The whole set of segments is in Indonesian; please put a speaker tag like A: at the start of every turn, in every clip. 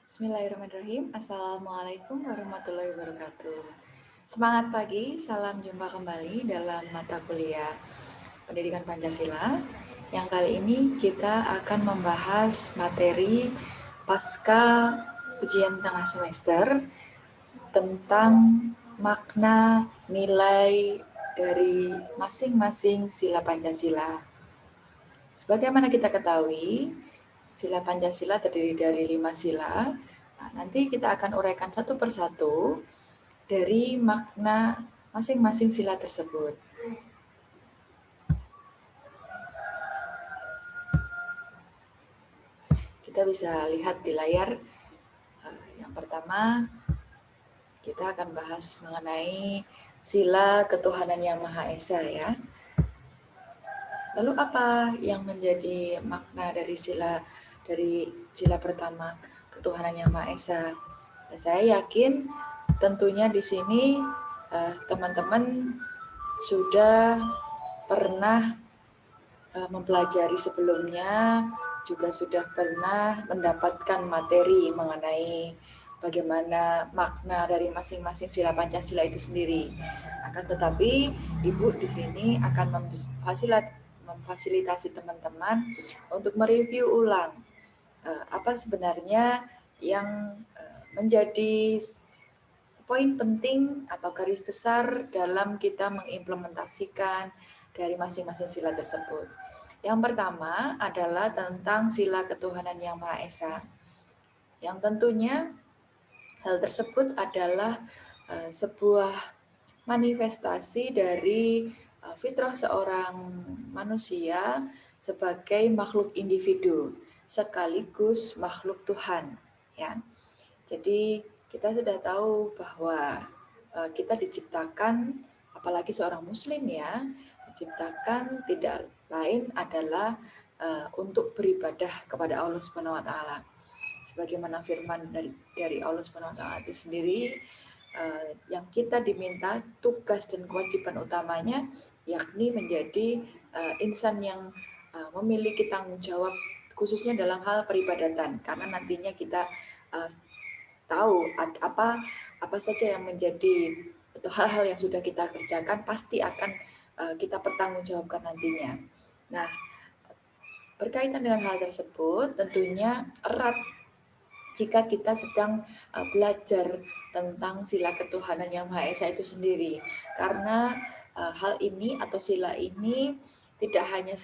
A: Bismillahirrahmanirrahim. Assalamualaikum warahmatullahi wabarakatuh. Semangat pagi, salam jumpa kembali dalam mata kuliah Pendidikan Pancasila. Yang kali ini kita akan membahas materi pasca ujian tengah semester tentang makna nilai dari masing-masing sila Pancasila. Sebagaimana kita ketahui, sila Pancasila terdiri dari 5 sila. Nah, nanti kita akan uraikan satu persatu dari makna masing-masing sila tersebut. Kita bisa lihat di layar. Yang pertama, kita akan bahas mengenai sila ketuhanan yang Maha Esa ya. Lalu apa yang menjadi makna dari sila pertama, ketuhanan yang Maha Esa? Dan saya yakin tentunya di sini teman-teman sudah pernah mempelajari sebelumnya, juga sudah pernah mendapatkan materi mengenai bagaimana makna dari masing-masing sila Pancasila itu sendiri. Akan tetapi Ibu di sini akan memfasilitasi teman-teman untuk mereview ulang apa sebenarnya yang menjadi poin penting atau garis besar dalam kita mengimplementasikan dari masing-masing sila tersebut. Yang pertama adalah tentang sila ketuhanan yang Maha Esa. Yang tentunya hal tersebut adalah sebuah manifestasi dari fitrah seorang manusia sebagai makhluk individu sekaligus makhluk Tuhan, ya. Jadi kita sudah tahu bahwa kita diciptakan, apalagi seorang muslim ya, diciptakan tidak lain adalah untuk beribadah kepada Allah Subhanahu wa taala. Sebagaimana firman dari Allah Subhanahu wa taala itu sendiri, yang kita diminta tugas dan kewajiban utamanya yakni menjadi insan yang memiliki tanggung jawab khususnya dalam hal peribadatan, karena nantinya kita tahu apa saja yang menjadi atau hal-hal yang sudah kita kerjakan pasti akan kita pertanggungjawabkan nantinya. Nah, berkaitan dengan hal tersebut tentunya erat jika kita sedang belajar tentang sila ketuhanan yang Maha Esa itu sendiri, karena hal ini atau sila ini tidak hanya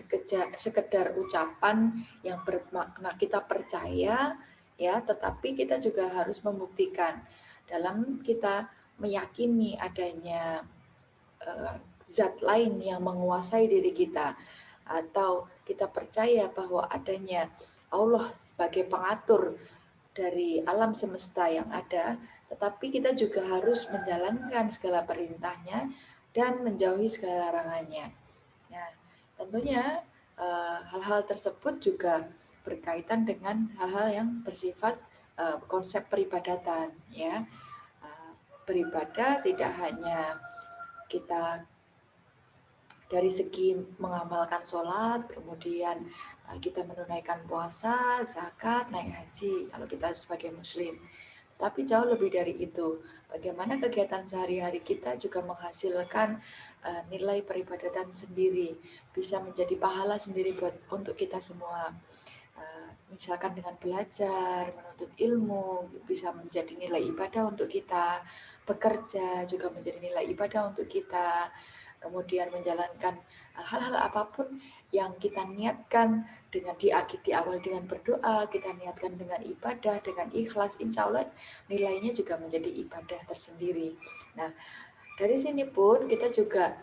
A: sekedar ucapan yang bermakna kita percaya ya, tetapi kita juga harus membuktikan dalam kita meyakini adanya zat lain yang menguasai diri kita, atau kita percaya bahwa adanya Allah sebagai pengatur dari alam semesta yang ada, tetapi kita juga harus menjalankan segala perintahnya dan menjauhi segala larangannya. Nah, tentunya hal-hal tersebut juga berkaitan dengan hal-hal yang bersifat konsep peribadatan ya. Beribadah tidak hanya kita dari segi mengamalkan sholat, kemudian kita menunaikan puasa, zakat, naik haji kalau kita sebagai muslim. Tapi jauh lebih dari itu, bagaimana kegiatan sehari-hari kita juga menghasilkan nilai peribadatan sendiri, bisa menjadi pahala sendiri untuk kita semua. Misalkan dengan belajar, menuntut ilmu, bisa menjadi nilai ibadah untuk kita, bekerja juga menjadi nilai ibadah untuk kita, kemudian menjalankan hal-hal apapun yang kita niatkan dengan diawali dengan berdoa, kita niatkan dengan ibadah, dengan ikhlas, insya Allah nilainya juga menjadi ibadah tersendiri. Nah, dari sini pun kita juga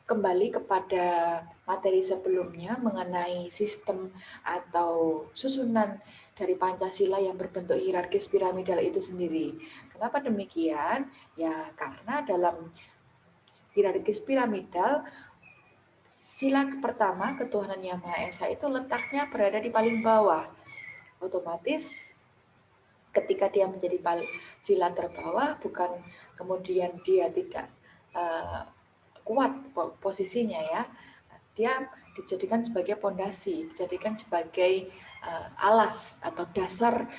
A: kembali kepada materi sebelumnya mengenai sistem atau susunan dari Pancasila yang berbentuk hierarkis piramidal itu sendiri. Kenapa demikian? Ya karena dalam hierarkis piramidal, sila pertama ketuhanan yang Maha Esa itu letaknya berada di paling bawah. Otomatis ketika dia menjadi sila terbawah, bukan kemudian dia tidak kuat posisinya ya, dia dijadikan sebagai pondasi, dijadikan sebagai alas atau dasar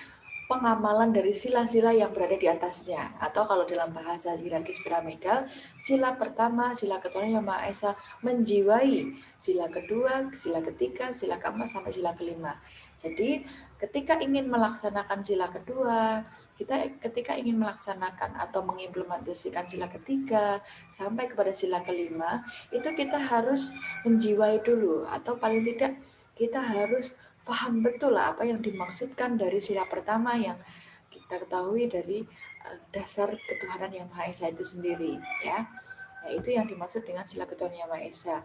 A: pengamalan dari sila-sila yang berada di atasnya. Atau kalau dalam bahasa hierarkis piramidal, sila pertama, sila ketuhanan yang Maha Esa menjiwai sila kedua, sila ketiga, sila keempat, sampai sila kelima. Jadi ketika ingin melaksanakan sila kedua, kita ketika ingin melaksanakan atau mengimplementasikan sila ketiga sampai kepada sila kelima, itu kita harus menjiwai dulu, atau paling tidak kita harus paham betul lah apa yang dimaksudkan dari sila pertama yang kita ketahui dari dasar ketuhanan yang Maha Esa itu sendiri, ya. Nah, itu yang dimaksud dengan sila ketuhanan yang Maha Esa,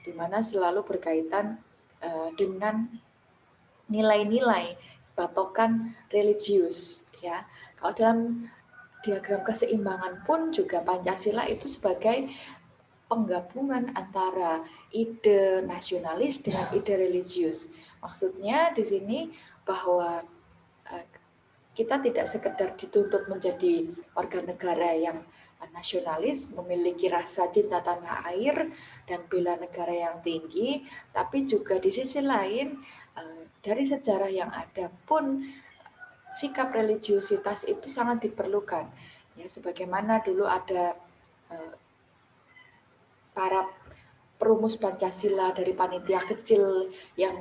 A: di mana selalu berkaitan dengan nilai-nilai patokan religius, ya. Kalau dalam diagram keseimbangan pun juga Pancasila itu sebagai penggabungan antara ide nasionalis dengan ide religius. Maksudnya di sini bahwa kita tidak sekedar dituntut menjadi warga negara yang nasionalis, memiliki rasa cinta tanah air dan bela negara yang tinggi, tapi juga di sisi lain dari sejarah yang ada pun sikap religiusitas itu sangat diperlukan. Ya, sebagaimana dulu ada para perumus Pancasila dari panitia kecil yang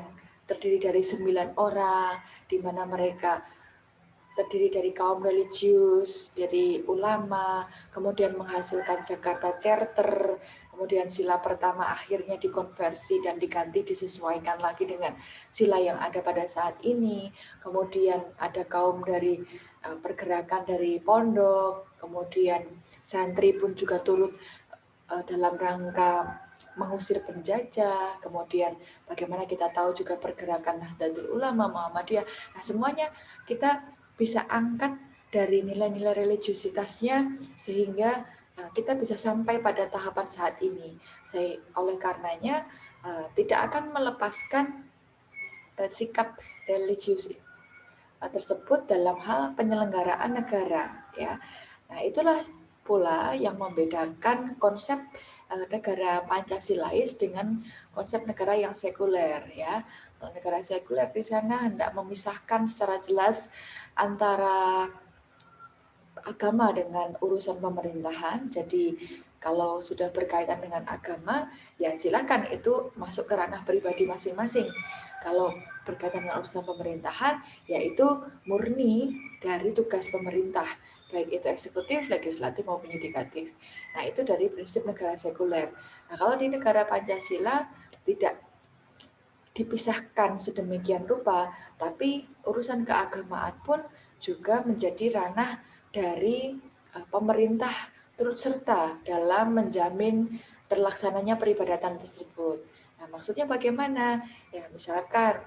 A: terdiri dari 9 orang, di mana mereka terdiri dari kaum religius, dari ulama, kemudian menghasilkan Jakarta Charter, kemudian sila pertama akhirnya dikonversi dan diganti, disesuaikan lagi dengan sila yang ada pada saat ini. Kemudian ada kaum dari pergerakan dari pondok, kemudian santri pun juga turut dalam rangka mengusir penjajah, kemudian bagaimana kita tahu juga pergerakan Nahdlatul Ulama, Muhammadiyah. Nah, semuanya kita bisa angkat dari nilai-nilai religiusitasnya sehingga kita bisa sampai pada tahapan saat ini. Oleh karenanya tidak akan melepaskan sikap religius tersebut dalam hal penyelenggaraan negara, ya. Nah, itulah pula yang membedakan konsep negara Pancasilais dengan konsep negara yang sekuler, ya. Kalau negara sekuler di sana hendak memisahkan secara jelas antara agama dengan urusan pemerintahan. Jadi kalau sudah berkaitan dengan agama, ya silakan itu masuk ke ranah pribadi masing-masing. Kalau berkaitan dengan urusan pemerintahan, yaitu murni dari tugas pemerintah, baik itu eksekutif, legislatif maupun yudikatif. Nah, itu dari prinsip negara sekuler. Nah, kalau di negara Pancasila tidak dipisahkan sedemikian rupa, tapi urusan keagamaan pun juga menjadi ranah dari pemerintah turut serta dalam menjamin terlaksananya peribadatan tersebut. Nah, maksudnya bagaimana? Ya, misalkan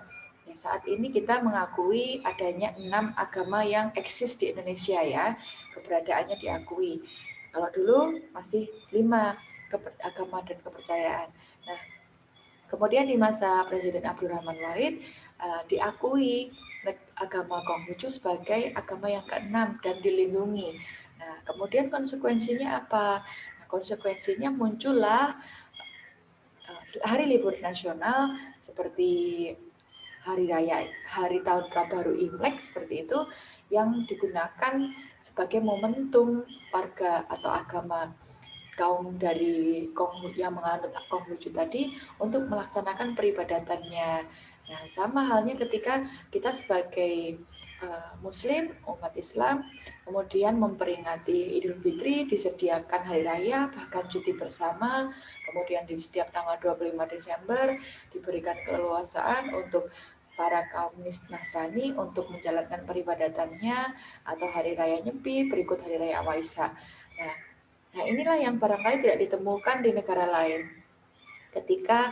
A: ya saat ini kita mengakui adanya 6 agama yang eksis di Indonesia, ya, keberadaannya diakui. Kalau dulu masih 5 agama dan kepercayaan. Nah, kemudian di masa Presiden Abdurrahman Wahid diakui agama Konghucu sebagai agama yang keenam dan dilindungi. Nah, kemudian konsekuensinya apa? Nah, konsekuensinya muncullah hari libur nasional seperti hari tahun Prabaru Imlek seperti itu, yang digunakan sebagai momentum warga atau agama kaum dari yang menganut Konghucu tadi untuk melaksanakan peribadatannya. Nah, sama halnya ketika kita sebagai Muslim, umat Islam, kemudian memperingati Idul Fitri, disediakan hari raya, bahkan cuti bersama, kemudian di setiap tanggal 25 Desember diberikan keleluasaan untuk para kaum Nasrani untuk menjalankan peribadatannya, atau hari raya Nyepi berikut hari raya Waisak. Nah, inilah yang barangkali tidak ditemukan di negara lain. Ketika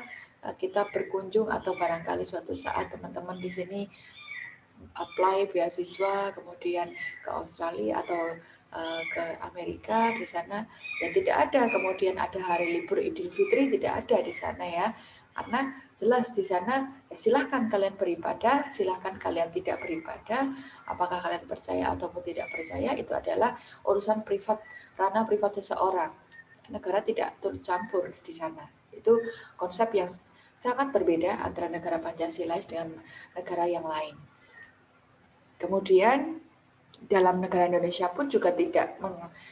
A: kita berkunjung atau barangkali suatu saat teman-teman di sini apply beasiswa, kemudian ke Australia atau ke Amerika, di sana ya tidak ada kemudian ada hari libur Idul Fitri, tidak ada di sana, ya. Karena jelas di sana ya silahkan kalian beribadah, silahkan kalian tidak beribadah, apakah kalian percaya ataupun tidak percaya itu adalah urusan privat, ranah privat seseorang. Negara tidak turut campur di sana. Itu konsep yang sangat berbeda antara negara Pancasila dengan negara yang lain. Kemudian dalam negara Indonesia pun juga tidak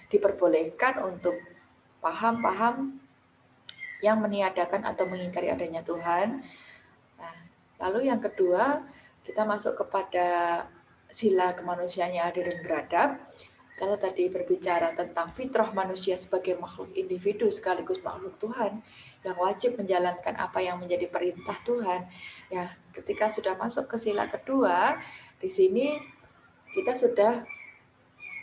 A: diperbolehkan untuk paham-paham yang meniadakan atau mengingkari adanya Tuhan. Nah, lalu yang kedua, kita masuk kepada sila kemanusiaan yang adil dan beradab. Kalau tadi berbicara tentang fitrah manusia sebagai makhluk individu sekaligus makhluk Tuhan yang wajib menjalankan apa yang menjadi perintah Tuhan. Ya, ketika sudah masuk ke sila kedua, di sini kita sudah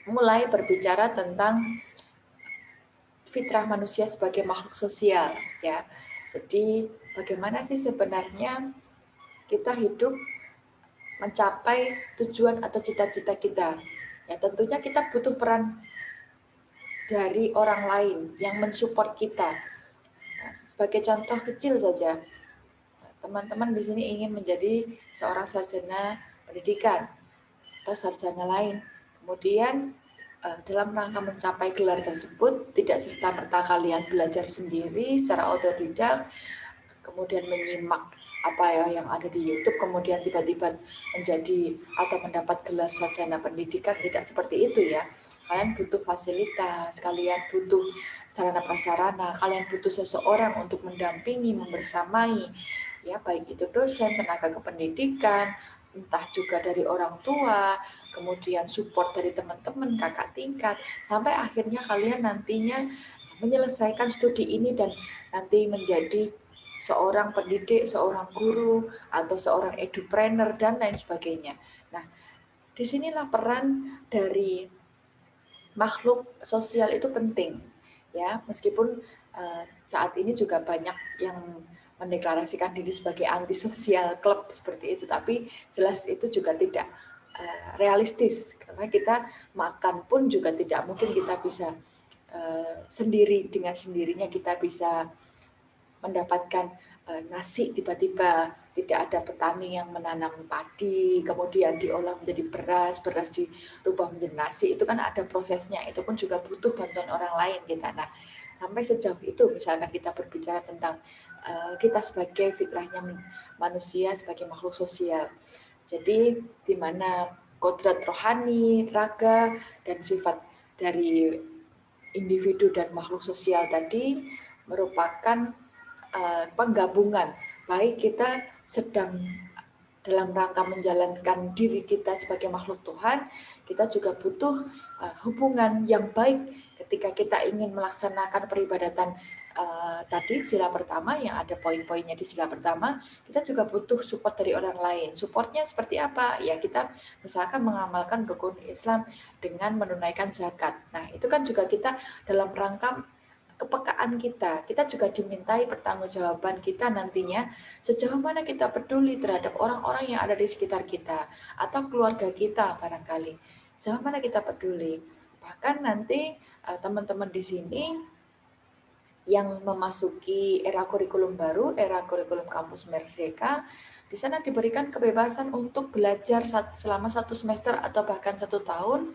A: mulai berbicara tentang fitrah manusia sebagai makhluk sosial, ya. Jadi, bagaimana sih sebenarnya kita hidup mencapai tujuan atau cita-cita kita? Ya, tentunya kita butuh peran dari orang lain yang mensupport kita. Nah, sebagai contoh kecil saja, teman-teman di sini ingin menjadi seorang sarjana pendidikan atau sarjana lain. Kemudian dalam rangka mencapai gelar tersebut, tidak serta-merta kalian belajar sendiri secara otodidak, kemudian menyimak apa ya yang ada di YouTube, kemudian tiba-tiba menjadi atau mendapat gelar sarjana pendidikan. Tidak seperti itu ya. Kalian butuh fasilitas, kalian butuh sarana prasarana, kalian butuh seseorang untuk mendampingi, membersamai, ya baik itu dosen, tenaga kependidikan, entah juga dari orang tua, kemudian support dari teman-teman, kakak tingkat, sampai akhirnya kalian nantinya menyelesaikan studi ini dan nanti menjadi seorang pendidik, seorang guru, atau seorang edupreneur, dan lain sebagainya. Nah, disinilah peran dari makhluk sosial itu penting. Ya, meskipun saat ini juga banyak yang mendeklarasikan diri sebagai antisosial klub seperti itu, tapi jelas itu juga tidak realistis karena kita makan pun juga tidak mungkin kita bisa sendiri dengan sendirinya kita bisa mendapatkan nasi tiba-tiba tidak ada petani yang menanam padi kemudian diolah menjadi beras, beras dirubah menjadi nasi, itu kan ada prosesnya, itu pun juga butuh bantuan orang lain kita. Nah, sampai sejauh itu misalkan kita berbicara tentang kita sebagai fitrahnya manusia sebagai makhluk sosial. Jadi di mana kodrat rohani, raga, dan sifat dari individu dan makhluk sosial tadi merupakan penggabungan, baik kita sedang dalam rangka menjalankan diri kita sebagai makhluk Tuhan, kita juga butuh hubungan yang baik ketika kita ingin melaksanakan peribadatan tadi sila pertama yang ada poin-poinnya di sila pertama, kita juga butuh support dari orang lain. Supportnya seperti apa? Ya kita misalkan mengamalkan rukun Islam dengan menunaikan zakat. Nah itu kan juga kita dalam rangka kepekaan kita juga dimintai pertanggungjawaban kita nantinya sejauh mana kita peduli terhadap orang-orang yang ada di sekitar kita atau keluarga kita barangkali. Sejauh mana kita peduli. Bahkan nanti teman-teman di sini yang memasuki era kurikulum baru, era kurikulum kampus merdeka, di sana diberikan kebebasan untuk belajar selama 1 semester atau bahkan 1 tahun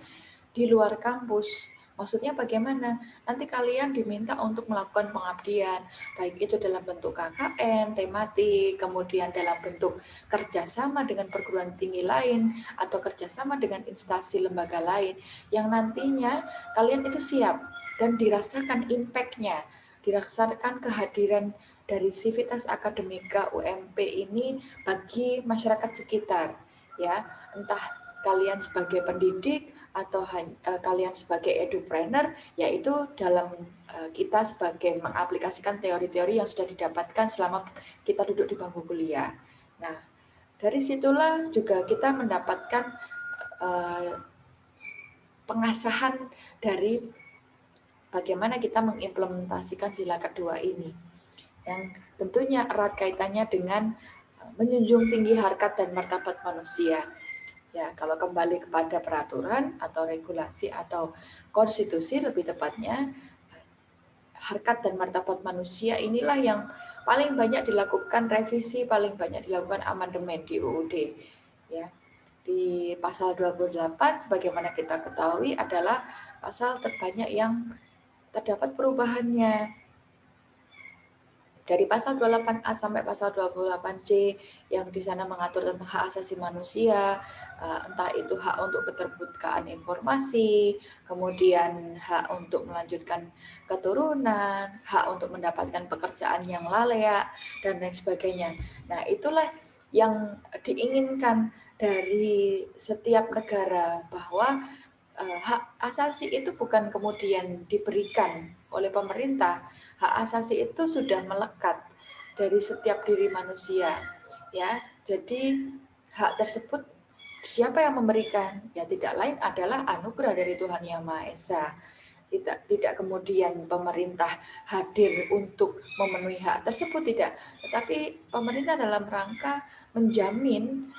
A: di luar kampus. Maksudnya bagaimana? Nanti kalian diminta untuk melakukan pengabdian, baik itu dalam bentuk KKN, tematik, kemudian dalam bentuk kerjasama dengan perguruan tinggi lain, atau kerjasama dengan instansi lembaga lain, yang nantinya kalian itu siap dan dirasakan impact-nya, dirasakan kehadiran dari Civitas Akademika UMP ini bagi masyarakat sekitar. Ya, entah kalian sebagai pendidik, atau kalian sebagai edupreneur, yaitu dalam kita sebagai mengaplikasikan teori-teori yang sudah didapatkan selama kita duduk di bangku kuliah. Nah, dari situlah juga kita mendapatkan pengasahan dari bagaimana kita mengimplementasikan sila kedua ini, yang tentunya erat kaitannya dengan menjunjung tinggi harkat dan martabat manusia. Ya, kalau kembali kepada peraturan atau regulasi atau konstitusi lebih tepatnya, harkat dan martabat manusia inilah yang paling banyak dilakukan revisi, paling banyak dilakukan amandemen di UUD. Ya, di pasal 28 sebagaimana kita ketahui adalah pasal terbanyak yang terdapat perubahannya. dari pasal 28A sampai pasal 28C yang di sana mengatur tentang hak asasi manusia, entah itu hak untuk keterbukaan informasi, kemudian hak untuk melanjutkan keturunan, hak untuk mendapatkan pekerjaan yang layak, dan lain sebagainya. Nah, itulah yang diinginkan dari setiap negara, bahwa hak asasi itu bukan kemudian diberikan oleh pemerintah. Hak asasi itu sudah melekat dari setiap diri manusia, ya. Jadi hak tersebut siapa yang memberikan? Ya tidak lain adalah anugerah dari Tuhan Yang Maha Esa. Tidak kemudian pemerintah hadir untuk memenuhi hak tersebut, tidak. Tetapi pemerintah dalam rangka menjamin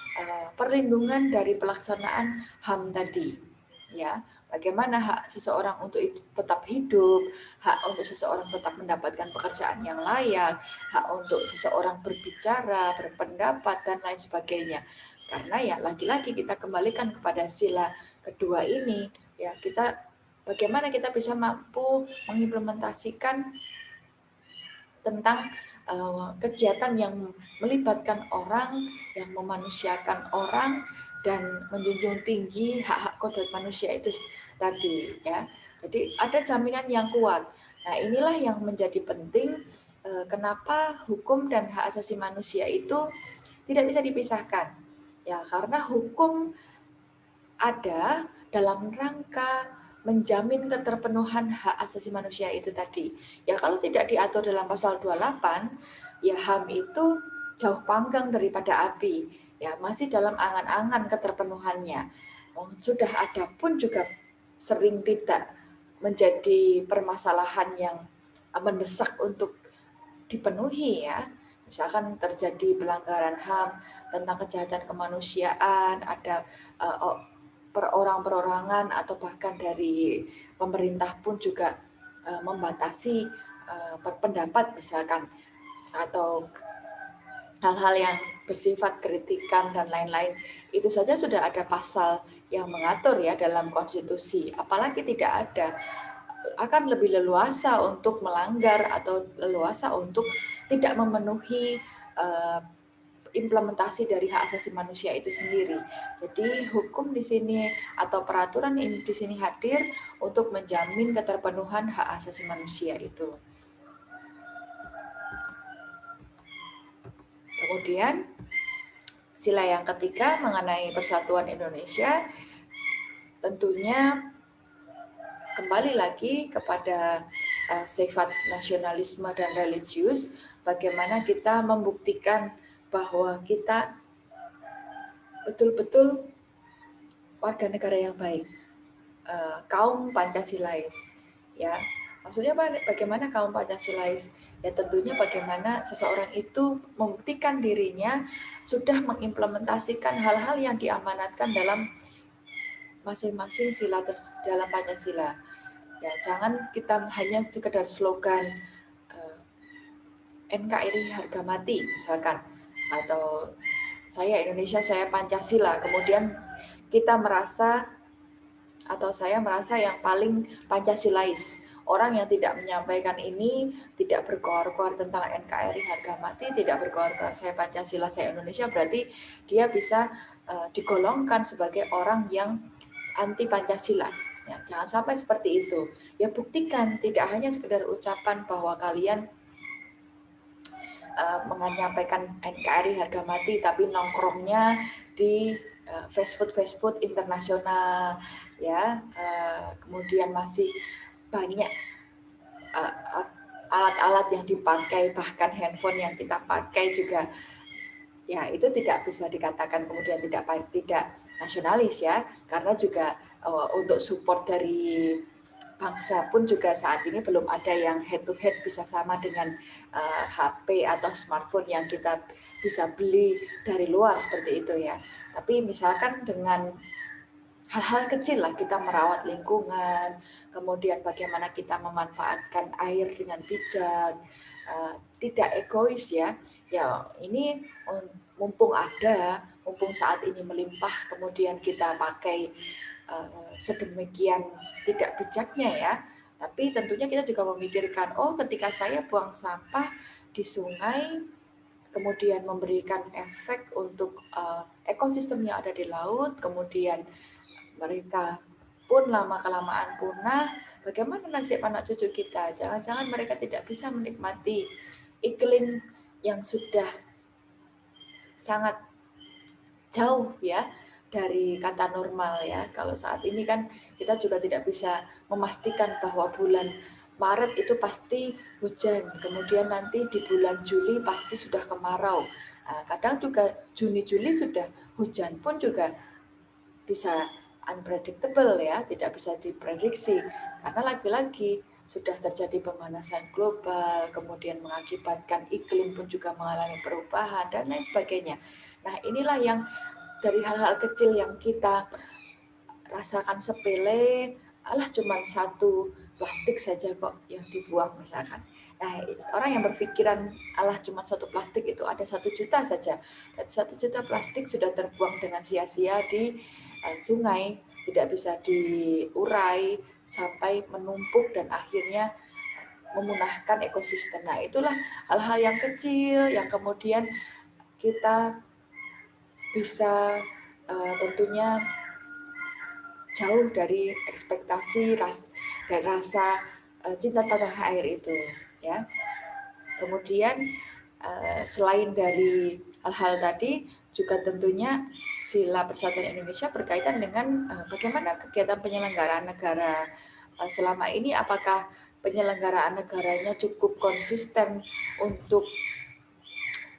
A: perlindungan dari pelaksanaan HAM tadi. Ya, bagaimana hak seseorang untuk tetap hidup, hak untuk seseorang tetap mendapatkan pekerjaan yang layak, hak untuk seseorang berbicara, berpendapat, dan lain sebagainya. Karena ya lagi-lagi kita kembalikan kepada sila kedua ini, ya bagaimana kita bisa mampu mengimplementasikan tentang kegiatan yang melibatkan orang, yang memanusiakan orang, dan menjunjung tinggi hak-hak kodrat manusia itu tadi, ya. Jadi ada jaminan yang kuat. Nah, inilah yang menjadi penting, kenapa hukum dan hak asasi manusia itu tidak bisa dipisahkan. Ya, karena hukum ada dalam rangka menjamin keterpenuhan hak asasi manusia itu tadi. Ya kalau tidak diatur dalam pasal 28, ya HAM itu jauh panggang daripada api. Ya masih dalam angan-angan keterpenuhannya. Sudah ada pun juga sering tidak menjadi permasalahan yang mendesak untuk dipenuhi, ya. Misalkan terjadi pelanggaran HAM tentang kejahatan kemanusiaan, ada perorangan atau bahkan dari pemerintah pun juga membatasi pendapat misalkan, atau hal-hal yang bersifat kritikan dan lain-lain. Itu saja sudah ada pasal yang mengatur ya dalam konstitusi. Apalagi tidak ada, akan lebih leluasa untuk melanggar atau leluasa untuk tidak memenuhi implementasi dari hak asasi manusia itu sendiri. Jadi hukum di sini atau peraturan ini di sini hadir untuk menjamin keterpenuhan hak asasi manusia itu. Kemudian sila yang ketiga mengenai Persatuan Indonesia, tentunya kembali lagi kepada sifat nasionalisme dan religius, bagaimana kita membuktikan bahwa kita betul-betul warga negara yang baik, kaum Pancasilais, ya. Maksudnya bagaimana kaum Pancasilais? Ya tentunya bagaimana seseorang itu membuktikan dirinya sudah mengimplementasikan hal-hal yang diamanatkan dalam masing-masing sila dalam Pancasila. Ya, jangan kita hanya sekedar slogan NKRI harga mati misalkan, atau saya Indonesia, saya Pancasila, kemudian kita merasa atau saya merasa yang paling Pancasilais. Orang yang tidak menyampaikan ini, tidak berkoar-koar tentang NKRI harga mati, tidak berkoar-koar saya Pancasila, saya Indonesia, berarti dia bisa digolongkan sebagai orang yang anti Pancasila. Ya, jangan sampai seperti itu. Ya buktikan, tidak hanya sekedar ucapan bahwa kalian menyampaikan NKRI harga mati, tapi nongkrongnya di fast food internasional, ya. Kemudian masih banyak alat-alat yang dipakai, bahkan handphone yang kita pakai juga, ya itu tidak bisa dikatakan kemudian tidak nasionalis, ya, karena juga untuk support dari bangsa pun juga saat ini belum ada yang head to head bisa sama dengan HP atau smartphone yang kita bisa beli dari luar seperti itu, ya. Tapi misalkan dengan hal-hal kecil lah, kita merawat lingkungan, kemudian bagaimana kita memanfaatkan air dengan bijak, tidak egois, ya. Ya ini mumpung saat ini melimpah, kemudian kita pakai sedemikian tidak bijaknya, ya. Tapi tentunya kita juga memikirkan, oh ketika saya buang sampah di sungai, kemudian memberikan efek untuk ekosistem yang ada di laut, kemudian mereka pun lama-kelamaan punah. Bagaimana nasib anak cucu kita? Jangan-jangan mereka tidak bisa menikmati iklim yang sudah sangat jauh ya dari kata normal ya. Kalau saat ini kan kita juga tidak bisa memastikan bahwa bulan Maret itu pasti hujan, kemudian nanti di bulan Juli pasti sudah kemarau. Nah, kadang juga Juni-Juli sudah hujan pun juga bisa unpredictable ya, tidak bisa diprediksi. Karena lagi-lagi sudah terjadi pemanasan global, kemudian mengakibatkan iklim pun juga mengalami perubahan, dan lain sebagainya. Nah, inilah yang dari hal-hal kecil yang kita rasakan sepele, alah cuma satu plastik saja kok yang dibuang misalkan. Nah, orang yang berpikiran alah cuma satu plastik itu ada 1 juta saja. Dan 1 juta plastik sudah terbuang dengan sia-sia di sungai, tidak bisa diurai sampai menumpuk dan akhirnya memunahkan ekosistem. Nah, itulah hal-hal yang kecil yang kemudian kita bisa tentunya jauh dari ekspektasi dan rasa cinta tanah air itu ya. Kemudian selain dari hal-hal tadi juga tentunya Sila Persatuan Indonesia berkaitan dengan bagaimana kegiatan penyelenggaraan negara selama ini, apakah penyelenggaraan negaranya cukup konsisten untuk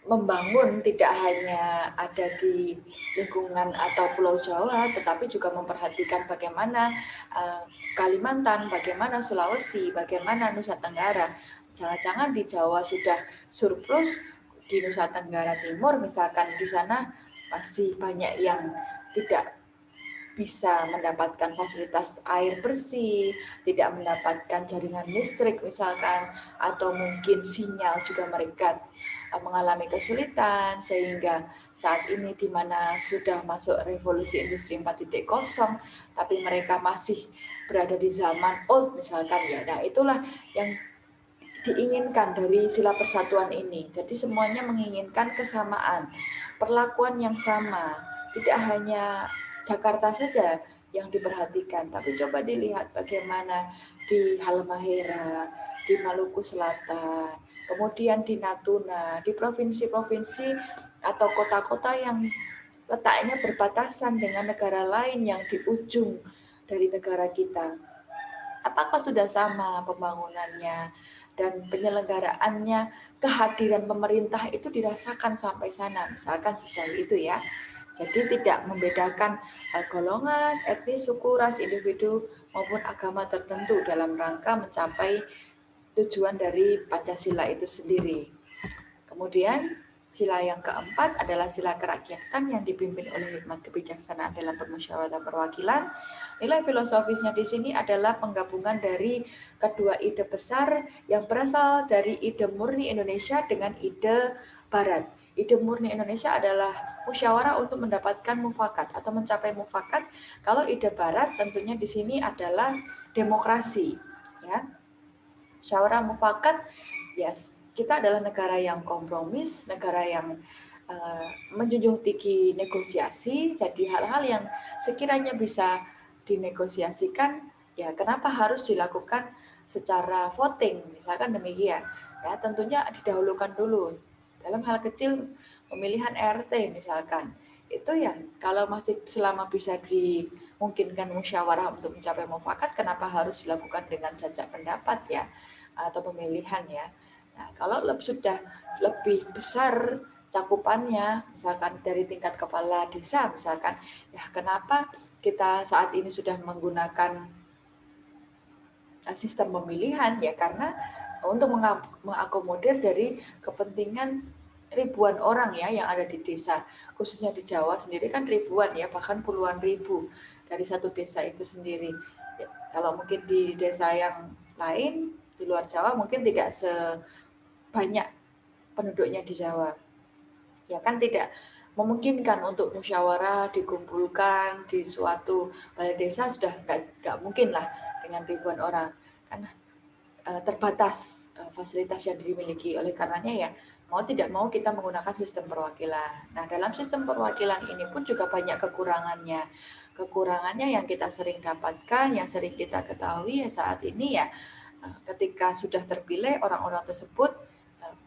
A: membangun tidak hanya ada di lingkungan atau Pulau Jawa, tetapi juga memperhatikan bagaimana Kalimantan, bagaimana Sulawesi, bagaimana Nusa Tenggara. Jangan-jangan di Jawa sudah surplus, di Nusa Tenggara Timur misalkan di sana masih banyak yang tidak bisa mendapatkan fasilitas air bersih, tidak mendapatkan jaringan listrik misalkan, atau mungkin sinyal juga mereka mengalami kesulitan, sehingga saat ini di mana sudah masuk revolusi industri 4.0, tapi mereka masih berada di zaman old misalkan ya. Nah, itulah yang diinginkan dari Sila Persatuan ini. Jadi semuanya menginginkan kesamaan, perlakuan yang sama, tidak hanya Jakarta saja yang diperhatikan, tapi coba dilihat bagaimana di Halmahera, di Maluku Selatan, kemudian di Natuna, di provinsi-provinsi atau kota-kota yang letaknya berbatasan dengan negara lain yang di ujung dari negara kita. Apakah sudah sama pembangunannya dan penyelenggaraannya, kehadiran pemerintah itu dirasakan sampai sana, misalkan sejauh itu ya. Jadi tidak membedakan golongan, etnis, suku, ras, individu maupun agama tertentu dalam rangka mencapai tujuan dari Pancasila itu sendiri. Kemudian sila yang keempat adalah sila kerakyatan yang dipimpin oleh hikmat kebijaksanaan dalam permusyawaratan perwakilan. Nilai filosofisnya di sini adalah penggabungan dari kedua ide besar yang berasal dari ide murni Indonesia dengan ide Barat. Ide murni Indonesia adalah musyawarah untuk mendapatkan mufakat atau mencapai mufakat. Kalau ide Barat tentunya di sini adalah demokrasi, ya. Musyawarah mufakat, yes, kita adalah negara yang kompromis, negara yang menjunjung tinggi negosiasi. Jadi hal-hal yang sekiranya bisa dinegosiasikan, ya kenapa harus dilakukan secara voting, misalkan demikian. Ya tentunya didahulukan dulu. Dalam hal kecil pemilihan RT misalkan, itu ya kalau masih selama bisa dimungkinkan musyawarah untuk mencapai mufakat, kenapa harus dilakukan dengan jajak pendapat ya atau pemilihan ya. Nah, kalau sudah lebih besar cakupannya, misalkan dari tingkat kepala desa misalkan, ya kenapa kita saat ini sudah menggunakan sistem pemilihan ya, karena untuk mengakomodir dari kepentingan ribuan orang ya yang ada di desa, khususnya di Jawa sendiri kan ribuan ya, bahkan puluhan ribu dari satu desa itu sendiri. Ya, kalau mungkin di desa yang lain di luar Jawa mungkin tidak sebanyak penduduknya di Jawa. Ya kan tidak memungkinkan untuk musyawarah dikumpulkan di suatu balai desa, sudah nggak mungkin lah dengan ribuan orang. Kan terbatas fasilitas yang dimiliki. Oleh karenanya ya mau tidak mau kita menggunakan sistem perwakilan. Nah, dalam sistem perwakilan ini pun juga banyak kekurangannya. Kekurangannya yang kita sering dapatkan, yang sering kita ketahui ya saat ini ya, ketika sudah terpilih orang-orang tersebut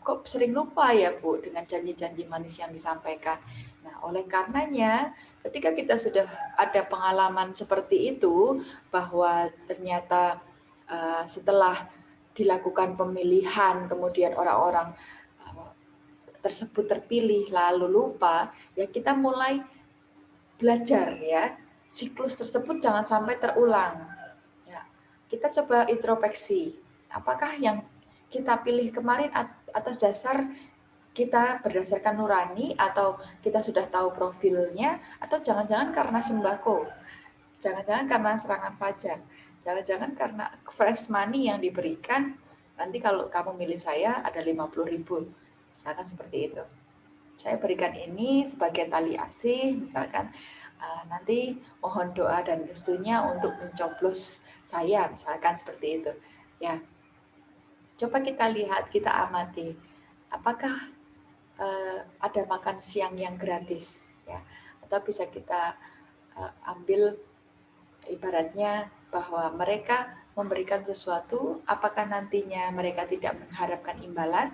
A: kok sering lupa ya Bu dengan janji-janji manis yang disampaikan. Nah, oleh karenanya ketika kita sudah ada pengalaman seperti itu, bahwa ternyata setelah dilakukan pemilihan kemudian orang-orang tersebut terpilih lalu lupa, ya kita mulai belajar ya, siklus tersebut jangan sampai terulang. Ya, kita coba introspeksi, apakah yang kita pilih kemarin atas dasar kita berdasarkan nurani atau kita sudah tahu profilnya, atau jangan-jangan karena sembako, jangan-jangan karena serangan pajak, jangan-jangan karena fresh money yang diberikan, nanti kalau kamu milih saya ada 50.000, misalkan seperti itu. Saya berikan ini sebagai tali asih, misalkan nanti mohon doa dan restunya untuk mencoblos saya, misalkan seperti itu. Ya, coba kita lihat, kita amati, apakah ada makan siang yang gratis, ya, atau bisa kita ambil ibaratnya bahwa mereka memberikan sesuatu, apakah nantinya mereka tidak mengharapkan imbalan.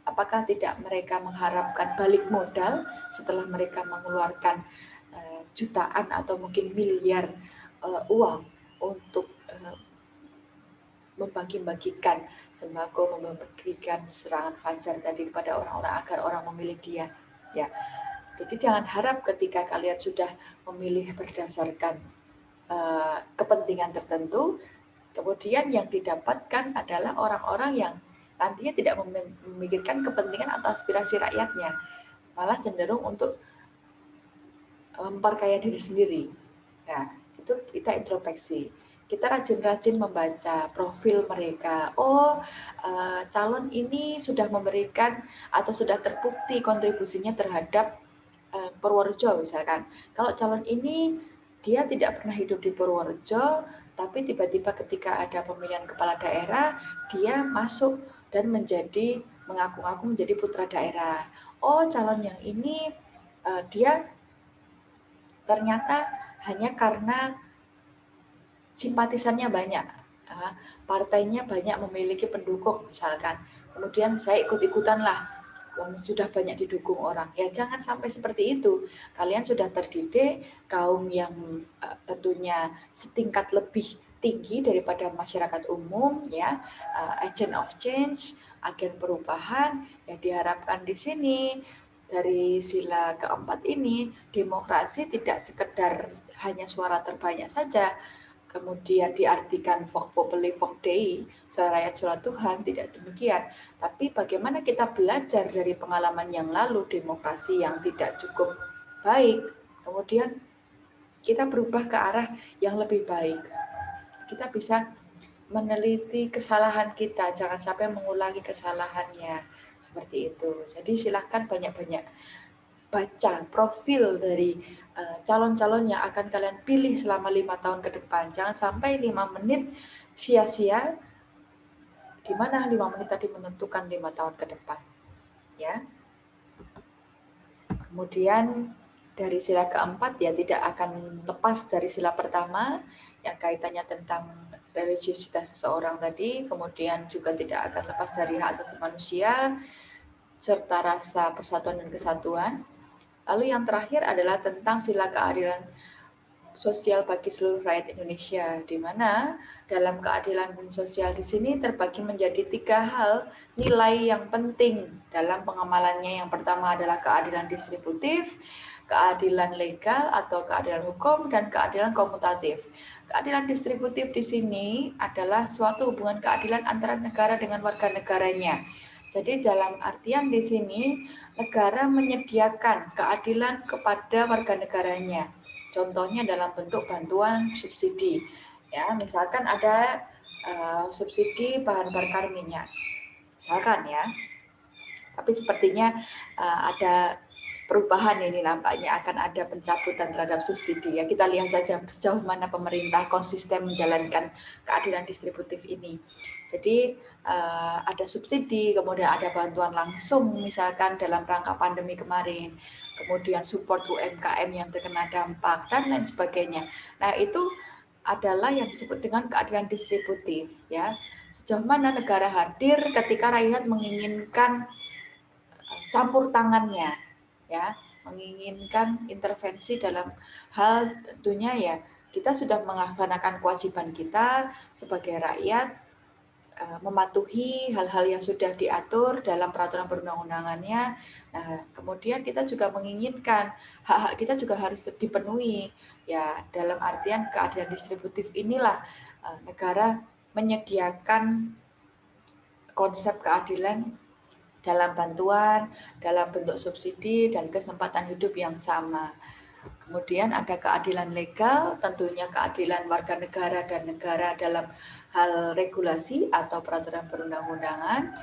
A: Apakah tidak mereka mengharapkan balik modal setelah mereka mengeluarkan jutaan atau mungkin miliar uang untuk membagi-bagikan sembako, membagikan serangan fajar tadi kepada orang-orang agar orang memilih dia. Ya, jadi jangan harap ketika kalian sudah memilih berdasarkan kepentingan tertentu, kemudian yang didapatkan adalah orang-orang yang nantinya tidak memikirkan kepentingan atau aspirasi rakyatnya, malah cenderung untuk memperkaya diri sendiri. Nah, itu kita introspeksi. Kita rajin-rajin membaca profil mereka. Oh, calon ini sudah memberikan atau sudah terbukti kontribusinya terhadap Purworejo misalkan. Kalau calon ini dia tidak pernah hidup di Purworejo, tapi tiba-tiba ketika ada pemilihan kepala daerah, dia masuk dan mengaku-ngaku menjadi putra daerah. Oh, calon yang ini dia ternyata hanya karena simpatisannya banyak, partainya banyak memiliki pendukung misalkan. Kemudian saya ikut-ikutan lah, sudah banyak didukung orang. Ya jangan sampai seperti itu. Kalian sudah terdidik kaum yang tentunya setingkat lebih tinggi daripada masyarakat umum, ya, agent of change, agen perubahan. Yang diharapkan di sini dari sila keempat ini, demokrasi tidak sekedar hanya suara terbanyak saja, kemudian diartikan vox populi vox dei, suara rakyat suara Tuhan, tidak demikian. Tapi bagaimana kita belajar dari pengalaman yang lalu, demokrasi yang tidak cukup baik, kemudian kita berubah ke arah yang lebih baik. Kita bisa meneliti kesalahan kita, jangan sampai mengulangi kesalahannya, seperti itu. Jadi silahkan banyak-banyak baca profil dari calon-calon yang akan kalian pilih selama 5 tahun ke depan. Jangan sampai 5 menit sia-sia, di mana 5 menit tadi menentukan 5 tahun ke depan. Ya. Kemudian dari sila keempat ya tidak akan lepas dari sila pertama yang kaitannya tentang religiusitas seseorang tadi, kemudian juga tidak akan lepas dari hak asasi manusia serta rasa persatuan dan kesatuan. Lalu yang terakhir adalah tentang sila keadilan sosial bagi seluruh rakyat Indonesia, di mana dalam keadilan sosial di sini terbagi menjadi 3 hal nilai yang penting dalam pengamalannya. Yang pertama adalah keadilan distributif, keadilan legal atau keadilan hukum, dan keadilan komutatif. Keadilan distributif di sini adalah suatu hubungan keadilan antara negara dengan warga negaranya. Jadi dalam artian di sini negara menyediakan keadilan kepada warga negaranya. Contohnya dalam bentuk bantuan subsidi. Ya, misalkan ada subsidi bahan bakar minyak. Misalkan ya. Tapi sepertinya ada perubahan ini, nampaknya akan ada pencabutan terhadap subsidi. Ya, kita lihat saja sejauh mana pemerintah konsisten menjalankan keadilan distributif ini. Jadi ada subsidi, kemudian ada bantuan langsung misalkan dalam rangka pandemi kemarin, kemudian support UMKM yang terkena dampak dan lain sebagainya. Nah, itu adalah yang disebut dengan keadilan distributif ya. Sejauh mana negara hadir ketika rakyat menginginkan campur tangannya ya, menginginkan intervensi dalam hal tentunya ya kita sudah melaksanakan kewajiban kita sebagai rakyat, mematuhi hal-hal yang sudah diatur dalam peraturan perundang-undangannya. Nah, kemudian kita juga menginginkan hak-hak kita juga harus dipenuhi. Ya, dalam artian keadilan distributif inilah negara menyediakan konsep keadilan dalam bantuan, dalam bentuk subsidi dan kesempatan hidup yang sama. Kemudian ada keadilan legal, tentunya keadilan warga negara dan negara dalam hal regulasi atau peraturan perundang-undangan.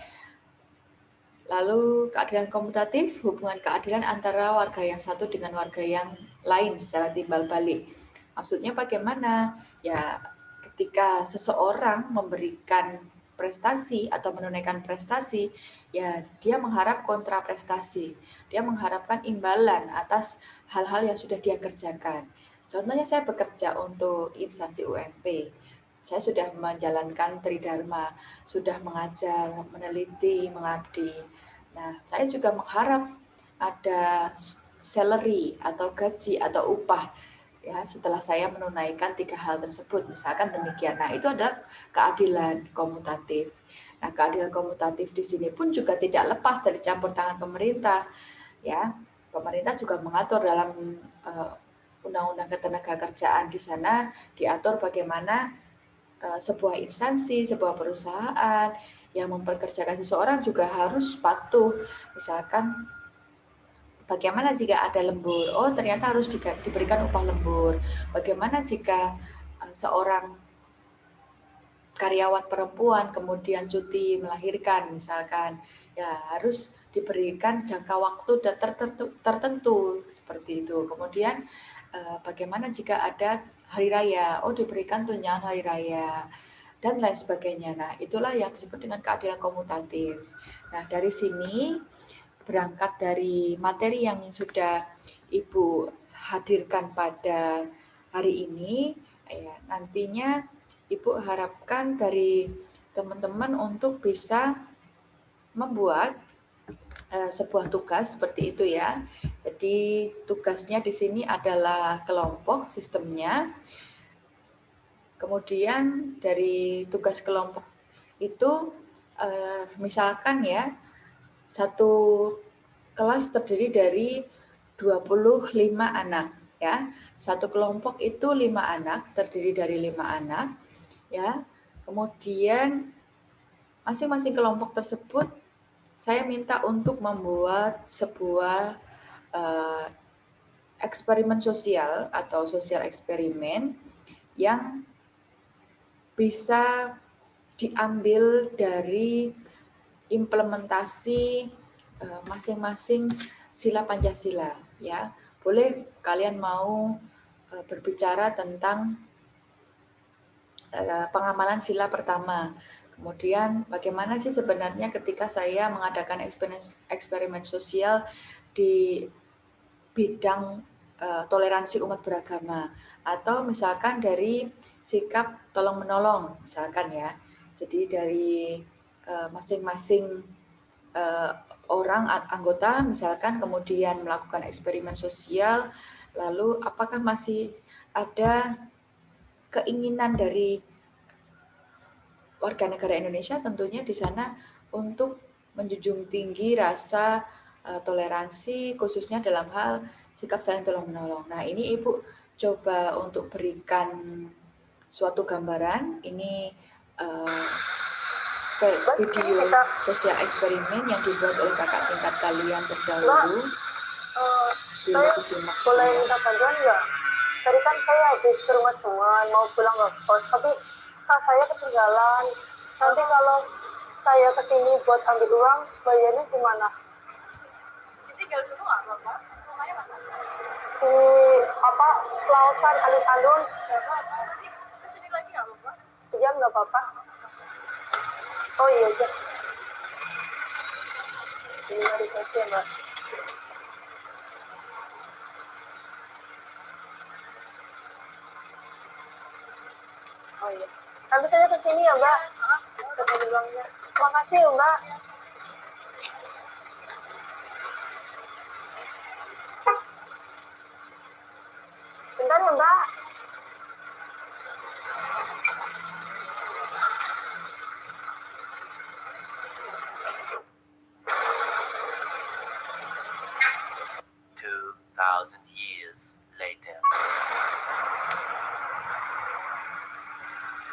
A: Lalu keadilan komutatif, hubungan keadilan antara warga yang satu dengan warga yang lain secara timbal balik. Maksudnya bagaimana? Ya, ketika seseorang memberikan prestasi atau menunaikan prestasi, ya dia mengharap kontraprestasi. Dia mengharapkan imbalan atas hal-hal yang sudah dia kerjakan. Contohnya saya bekerja untuk instansi UMP. Saya sudah menjalankan tridharma, sudah mengajar, meneliti, mengabdi. Nah, saya juga mengharap ada salary atau gaji atau upah ya setelah saya menunaikan 3 hal tersebut, misalkan demikian. Nah, itu adalah keadilan komutatif. Nah, keadilan komutatif di sini pun juga tidak lepas dari campur tangan pemerintah. Ya, pemerintah juga mengatur dalam undang-undang ketenagakerjaan. Di sana diatur bagaimana sebuah instansi, sebuah perusahaan yang mempekerjakan seseorang juga harus patuh. Misalkan bagaimana jika ada lembur? Oh, ternyata harus diberikan upah lembur. Bagaimana jika seorang karyawan perempuan kemudian cuti melahirkan misalkan, ya harus diberikan jangka waktu tertentu seperti itu. Kemudian bagaimana jika ada hari raya? Oh, diberikan tunjangan hari raya dan lain sebagainya. Nah, itulah yang disebut dengan keadilan komutatif. Nah, dari sini berangkat dari materi yang sudah Ibu hadirkan pada hari ini, ya, nantinya Ibu harapkan dari teman-teman untuk bisa membuat sebuah tugas seperti itu ya. Jadi tugasnya di sini adalah kelompok sistemnya. Kemudian dari tugas kelompok itu misalkan ya satu kelas terdiri dari 25 anak ya. Satu kelompok itu 5 anak, terdiri dari 5 anak ya. Kemudian masing-masing kelompok tersebut saya minta untuk membuat sebuah eksperimen sosial atau sosial eksperimen yang bisa diambil dari implementasi masing-masing sila Pancasila ya. Boleh kalian mau berbicara tentang pengamalan sila pertama. Kemudian bagaimana sih sebenarnya ketika saya mengadakan eksperimen sosial di bidang toleransi umat beragama atau misalkan dari sikap tolong menolong misalkan ya. Jadi dari masing-masing orang anggota misalkan kemudian melakukan eksperimen sosial, lalu apakah masih ada keinginan dari warga negara Indonesia tentunya di sana untuk menjunjung tinggi rasa toleransi khususnya dalam hal sikap saling tolong menolong. Nah, ini Ibu coba untuk berikan suatu gambaran. Ini video sosial eksperimen yang dibuat oleh kakak tingkat kalian terdahulu.
B: Boleh minta bantuan nggak? Tadi kan saya habis ke rumah teman mau pulang ke kos, tapi tas saya ketinggalan. Nanti kalau saya kesini buat ambil uang, bayarnya gimana? Tinggal dulu nggak Bapak? Rumahnya mana? Di apa? Lausan alun-alun. Nanti kesini lagi nggak Bapak? Iya nggak Bapak? Oh iya, Cak. Minimalisasi ya, Mbak. Oh iya. Nanti saya kesini ya, Mbak. Ketemu bilangnya. Makasih ya, Mbak. Bentar ya, Mbak.
C: Years later.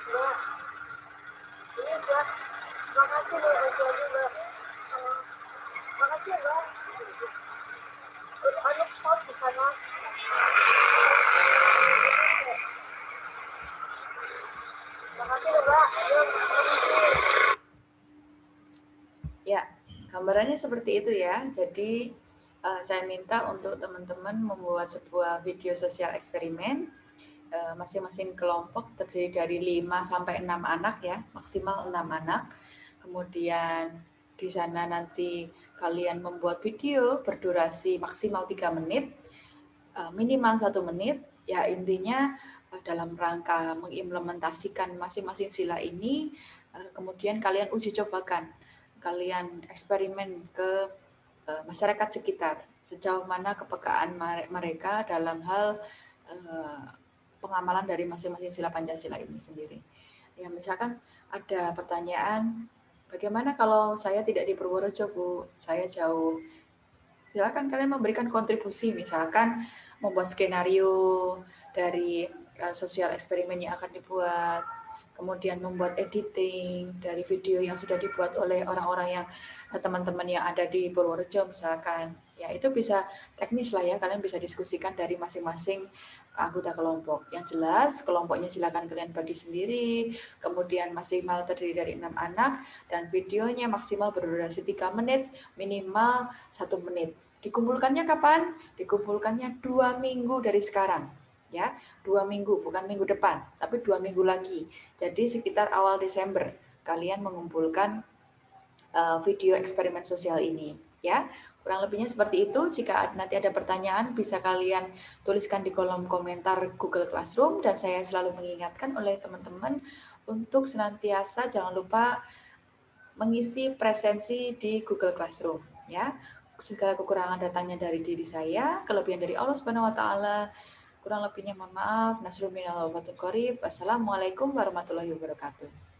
B: Mbak, ini Mbak. Makasih loh, Mbak. Makasih ya, Mbak. Anak stop di sana. Makasih ya, Mbak.
A: Ya, gambarannya seperti itu ya. Jadi saya minta untuk teman-teman membuat sebuah video sosial eksperimen. Masing-masing kelompok terdiri dari 5 sampai 6 anak ya, maksimal 6 anak. Kemudian di sana nanti kalian membuat video berdurasi maksimal 3 menit, minimal 1 menit. Ya intinya dalam rangka mengimplementasikan masing-masing sila ini, kemudian kalian uji cobakan, kalian eksperimen ke masyarakat sekitar, sejauh mana kepekaan mereka dalam hal pengamalan dari masing-masing sila Pancasila ini sendiri. Ya, misalkan ada pertanyaan, bagaimana kalau saya tidak di Purworejo, Bu? Saya jauh. Silakan kalian memberikan kontribusi, misalkan membuat skenario dari sosial eksperimen yang akan dibuat, kemudian membuat editing dari video yang sudah dibuat oleh orang-orang yang teman-teman yang ada di Purworejo misalkan. Ya, itu bisa teknis lah ya, kalian bisa diskusikan dari masing-masing anggota kelompok. Yang jelas, kelompoknya silakan kalian bagi sendiri, kemudian maksimal terdiri dari 6 anak, dan videonya maksimal berdurasi 3 menit, minimal 1 menit. Dikumpulkannya kapan? Dikumpulkannya 2 minggu dari sekarang. Ya, 2 minggu, bukan minggu depan, tapi 2 minggu lagi. Jadi sekitar awal Desember, kalian mengumpulkan video eksperimen sosial ini. Ya, kurang lebihnya seperti itu. Jika nanti ada pertanyaan, bisa kalian tuliskan di kolom komentar Google Classroom, dan saya selalu mengingatkan oleh teman-teman untuk senantiasa jangan lupa mengisi presensi di Google Classroom. Ya, segala kekurangan datangnya dari diri saya, kelebihan dari Allah Subhanahu Wa Taala. Kurang lebihnya mohon maaf. Nasrul minal wa fatul qorib. Wassalamualaikum warahmatullahi wabarakatuh.